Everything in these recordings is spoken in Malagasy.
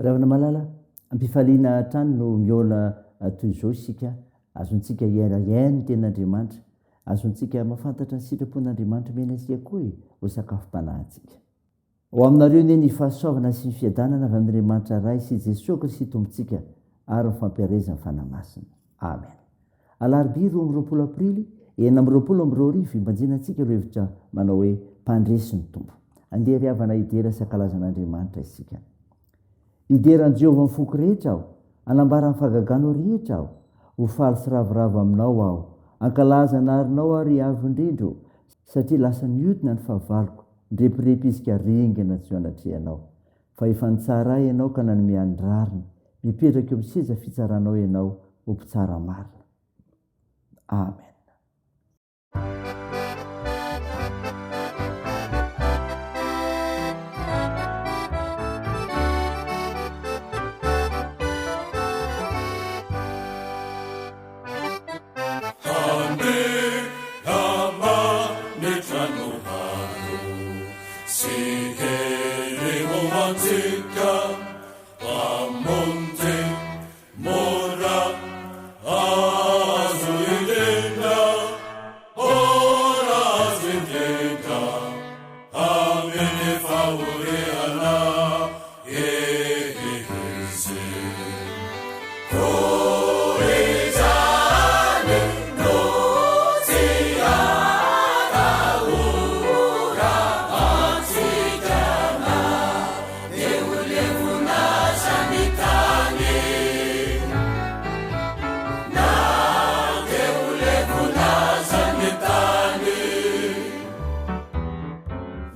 ravana malala ampifaliana trano no miona toy izao isika azontsika iainy ten'andriamanitra azontsika mafantatra ny sitrapon'andriamanitra mena antsika koa ho sakafom-panahintsika ho aminareo ne ny fahasoavana sy ny fiadanana avy amin'andriamanitra ray sy Jesosy Kristy tompontsika ary mifampiareza ny fanamasina amen. Alarobia 12 aprily 2022 imbanjinantsika ireo hevitra manao hoe mpandresy ny tompo. Andeha ry havana idera sakalazan'andriamanitra isika. Ideran'i Jehovah ny foko rehetra aho, anambara ny fahagaganao rehetra aho, ho faly sy ravoravo aminao aho, ankalaza narinao ary avy indrindro, satria lasa niodina ny fahavaloko, ndrepirepy izika ringana tsy ho anatrehanao. Fa efa nitsara ianao ka nanome andrarina, mipetraka eo amin'ny seza fitsaranao ianao ho mpitsara marina. Amen.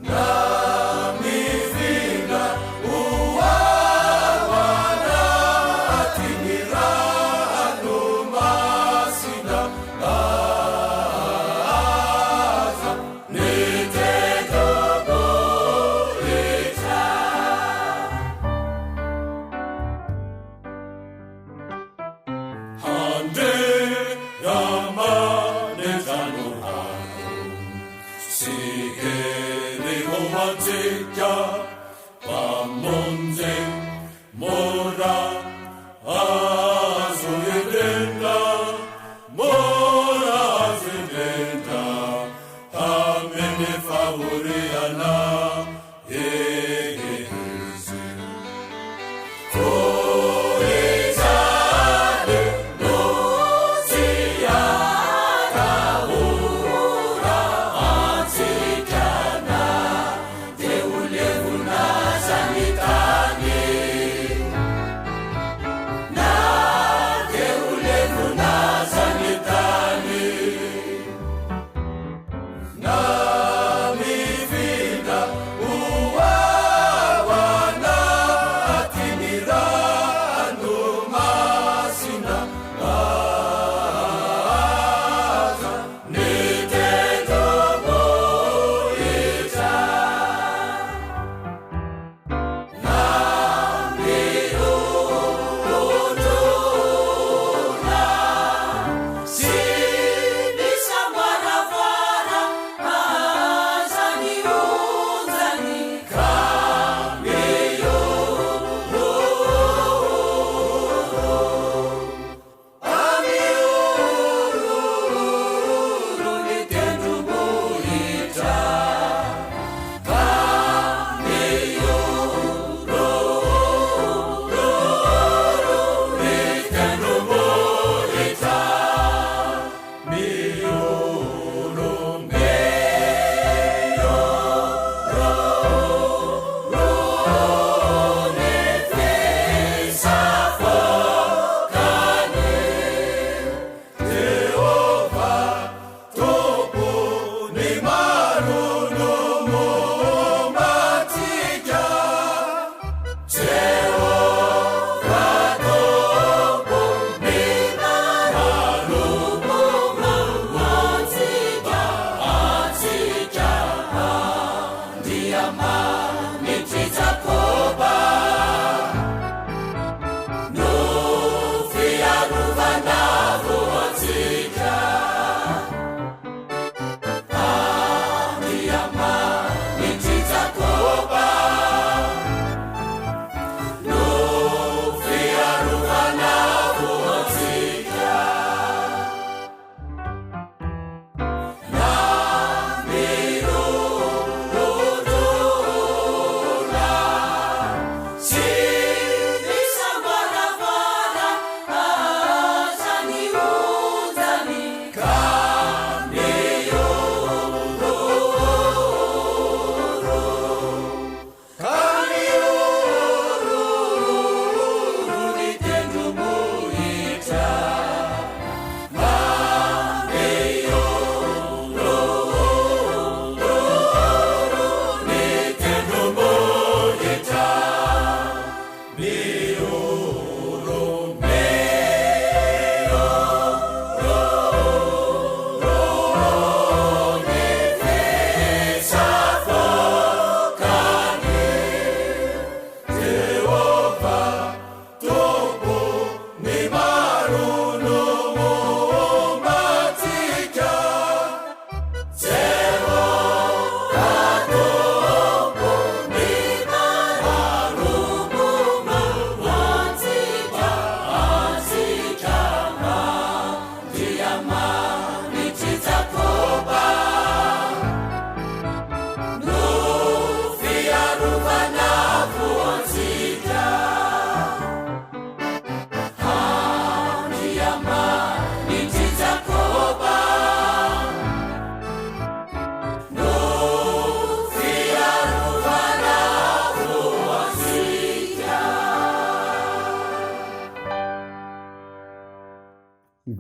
Nami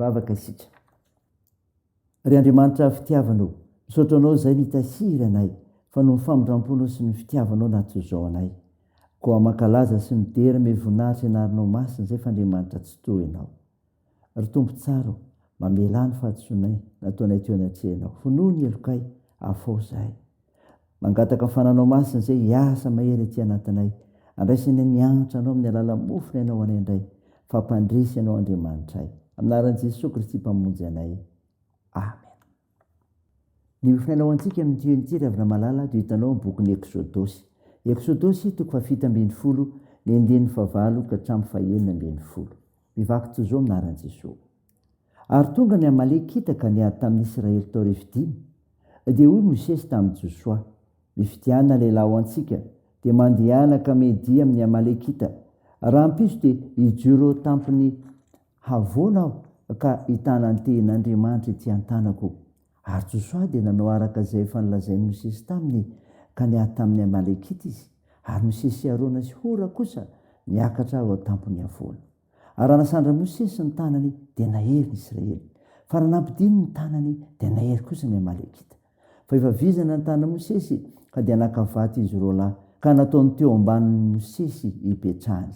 ivavaka isika. Ry Andriamanitra fitiavanao, misaotra anao zay nitasiry anay, fa no famindramponao sy ny fitiavanao natozao anay. Koa makalaza sy midera me voninahitra ianarinao masina zay fa Andriamanitra tsy toy ianao. Ry tompo tsara, mamelany fahatsonay nataonay teo anatrehanao. Finoa ny elokay, afao zahay. Mangataka fananao masina zay hiasa mahery ety anatinay. Andraisany mianatra anao amin'ny alala mofina ianao anay indray. Fampandresy ianao Andriamanitray. Aminaran'i Jesosy Kristy mpamonjy anay. Amen. Ny ofinainao antsika amin'ny tionyty ravina malala dia hitanao bokin'ny Eksodosy. Eksodosy 7:10 ny 9:9 ka hatramin'ny 9:10. Mivaky toy izao aminaran'i Jesosy. Ary tonga ny Amalekita ka niady tamin'ny Israely tao Refidimy. Dia hoy Mosesy tamin'i Josoa, mifidiana lehilahy ho antsika dia mandehana ka media amin'ny Amalekita. Raha hampiso dia hijoro tampony havoana aho ka hitana ny tehin'Andriamanitra ety an-tanako. Ary Josoa dia nanao araka izay efa nolazain'i Mosesy taminy ka niady tamin'ny Amalekita izy. Ary Mosesy sy Arona sy Hora kosa niakatra ao tampony havoana. Ary nasandra Mosesy ny tanany dia nahery ny Israely. Fa raha nampidiny ny tanany dia nahery kosa ny Amalekita. Fa efa vizana ny tanan'i Mosesy ka dia nakavaty izy roalahy ka nataony teo ambanin'ny Mosesy hipetrahany.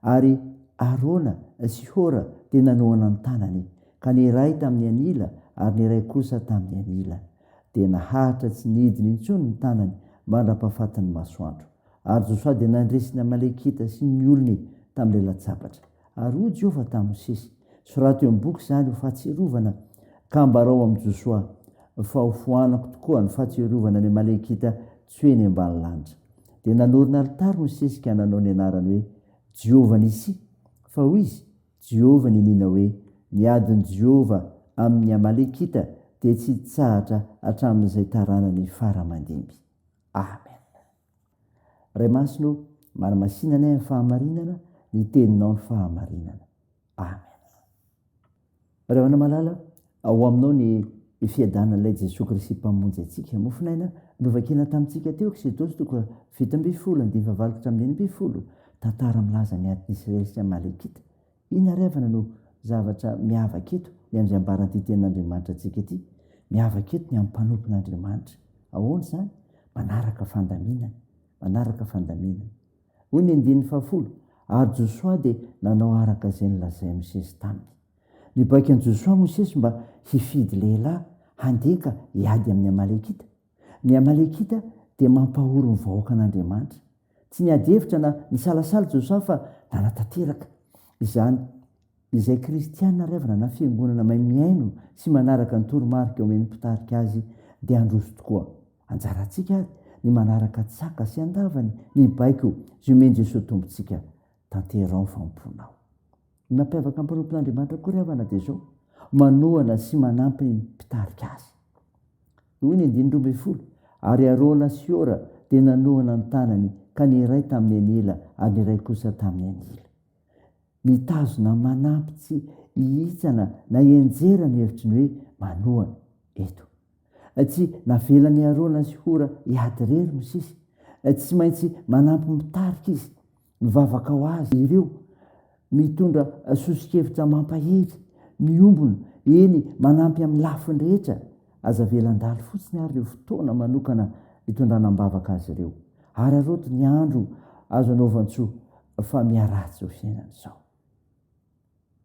Ary Arona sy Hora dia nanohana ny tanany ka ny iray tamin'ny anila ary ny iray kosa tamin'ny anila. Dia naharitra tsy nidiny intsony ny tanany mandra-pahafatin'ny masoandro. Ary Josoa dia nandresy ny Amalekita sy ny olony tamin'ilay latsapatra. Ary hoy Jehovah tamin'i Mosesy, sorato eo amin'ny boky izany ho fahatsiarovana ka ambarao amin'i Josoa fa ho fohanako tokoa ny fahatsiarovana ny Amalekita tsy hoe ny ambany lanitra. Dia nanorina alitary Mosesy ka nanao ny anarany hoe Jehovah nisy, fa hoy izy Jehovah ny nina hoe niadin'i Jehovah amin'ny Amalekita dia tsy tsahatra hatramin'izay taranany faramandimby. Amen. Ray masino, manamasinana ny fahamarinana, ny teninao ny fahamarinana. Amen. Ray avana malala, ao aminao ny fiadanan'ilay Jesosy Kristy mpamonjy antsika. Mofinaina novakena tamintsika teo Eksodosy 7:9-9:10. Tantara milaza ny adin'i Israely sy Amalekita. Ina ry avana no zavatra miavaka eto ny amin'izay ambaran'ity tenin'Andriamanitra antsika ity. Miavaka eto ny amin'ny mpanompon'Andriamanitra. Ahoana izany? Manaraka fandaminana. Manaraka fandaminana. Hoy ny 9:10. Ary Josoa dia nanao araka izay nolazain'i Mosesy taminy. Nibaika an'i Josoa Mosesy mba hifidy lehilahy handeka hiady amin'ny Amalekita. Ny Amalekita dia mampahoro ny vahoaka an'Andriamanitra. Tsy niady hevitra na nisalasala Josoa fa nanatanteraka. Izany izay kristianina revana na fiangonana mahay miaino sy manaraka ny toromarika omeny mpitarika azy dia androso tokoa. Anjarantsika ary ny manaraka tsaka sy andavany ny baiko zay omeny Jesosy tompontsika tanterao ny famponao. Ny mampiavaka ny mpanompon'Andriamanitra koa revana dia izao, manohana sy manampy ny mpitarika azy. Hoy ny 9:12. Ary Arona sy Hora dia nanohana ny tanany ka ny iray tamin'ny anila ary ny iray kosa tamin'ny anila. Mitazona manampy tsy hihitsana na hienjera ny hevitry ny hoe manohana eto. Tsy navelany Arona sy Hora hiady rery Mosesy. Tsy maintsy manampy mitarika izy. Mivavaka ho azy ireo. Mitondra sosikevitra mampahery. Miombona. Eny manampy amin'ny lafiny rehetra. Aza velan-dalo fotsiny ary ireo fotoana manokana hitondranam-bavaka azy ireo. Ary aroto ny andro azo anaovantsho fa miaratsy ho fiainana izao.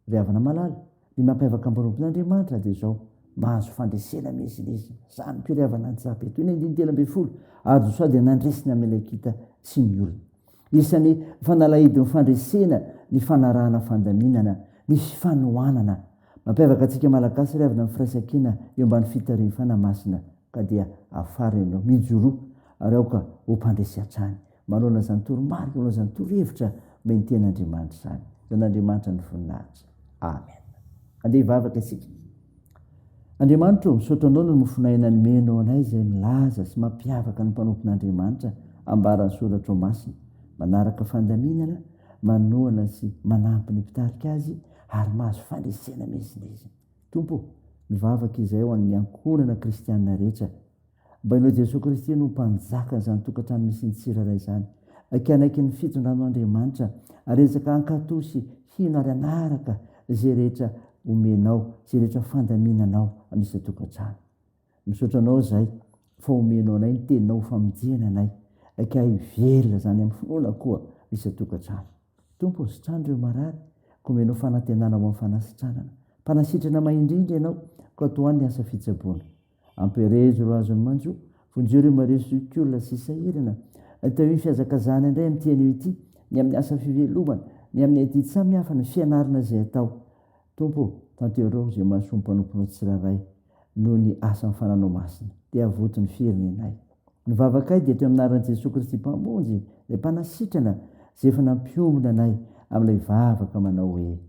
Ry havana malala, ny mampiavaka mpanompon'Andriamanitra dia izao, mahazo fandresena mihezilezy. Izany koa ry havana an-tsaha eto. Ny 9:13. Ary Josoa dia nandresy ny Amalekita sy ny olona. Isan'ny fanalahidin'ny fandresena ny fanarahana fandaminana, ny fanohanana. Mampiavaka antsika malagasy ry havana amin'ny firaisan-kina eo ambany fitariana masina ka dia afara ianao mijoro ary aoka ho mpandresy hatrany. Manao izany toromarika, manao izany torohevitra mba ny tenin'Andriamanitra izany. Zan'Andriamanitra ny voninahitra. Amen. Andeha hivavaka isika. Andriamanitra, misaotra anao no mofinaina nomenao anay izay milaza sy mampiavaka ny mpanompon'Andriamanitra ambaran'ny soratra ao masina. Manaraka fandaminana, manohana sy manampy ny mpitarika azy ary mahazo fandresena mihezilezy. Tompo, mivavaka izay ho an'ny ankonana kristianina rehetra. Mba ianao Jesosy Kristy no mpanjaka izany tokantrano misy ny tsirairay izany. Akanaiky ny fitondran'Andriamanitra, resaka ankatò sy hino ary anaraka izay rehetra omenao zay rehetra fandaminanao anisatokantrano. Misaotranao zay fa omenao anay ny teninao famijena anay aka hivelona zany amin'ny finoana koa isatokantrano. Tompo sitrandro eo marary ko omenao fanantenana ao amin'ny fanasitranana. Mpanasitrana mahindrindra ianao ko atoany ny asa fitsaboana. Amperezo ro azony manjo vonjeo maresokolona sy sahirana atao ny fiazakazana indray amin'ny tianio ity ny amin'ny asa fivelomana ny amin'ny ety samy hafa ny fianarana zay atao. Tompo tanterao zay mahasompanomponao tsiraray noho ny asa amin'ny fananao masina dia avoto ny firenenay. Ny vavakay dia teo amin'ny anaran'i Jesosy Kristy mpamonjy ilay mpanasitrana zay efa nampiombona anay amin'ilay vavaka manao hoe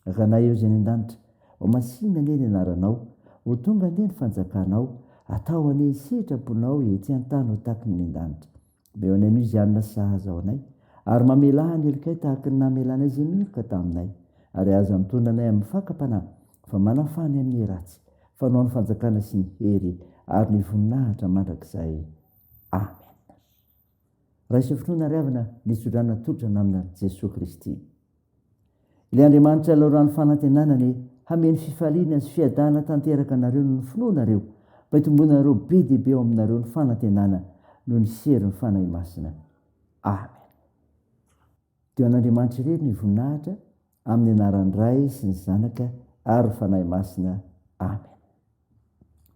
akanay eo zay ny an-danitra ho masina anie ny anaranao ho tonga anie ny fanjakanao atao anie sitraponao ety an-tany ho tahaky ny an-danitra. Beo anay no izy anona sahaza ao anay ary mamelaha ny elikay tahaky ny namelanay izay miloka taminay ary aza mitondra anay amin'ny fakapanahy fa manafany amin'ny ratsy fanao ny fanjakana sy ny hery ary ny voninahitra mandrakizay. Amen. Raha isy finoana riavana ny sodrana totrana amina Jesosy Kristy. Ilay Andriamanitra laorany fanantenanany hameny fifaliana sy fiadana tanteraka anareo no ny finoanareo mba hitombonareo be dia be ao aminareo ny fanantenana no ny sery ny fanahy masina. Amen. Teo an'Andriamanitra irery ny voninahitra amin'ny anaran'ny Ray sy ny Zanaka ary fanahy masina. Amen.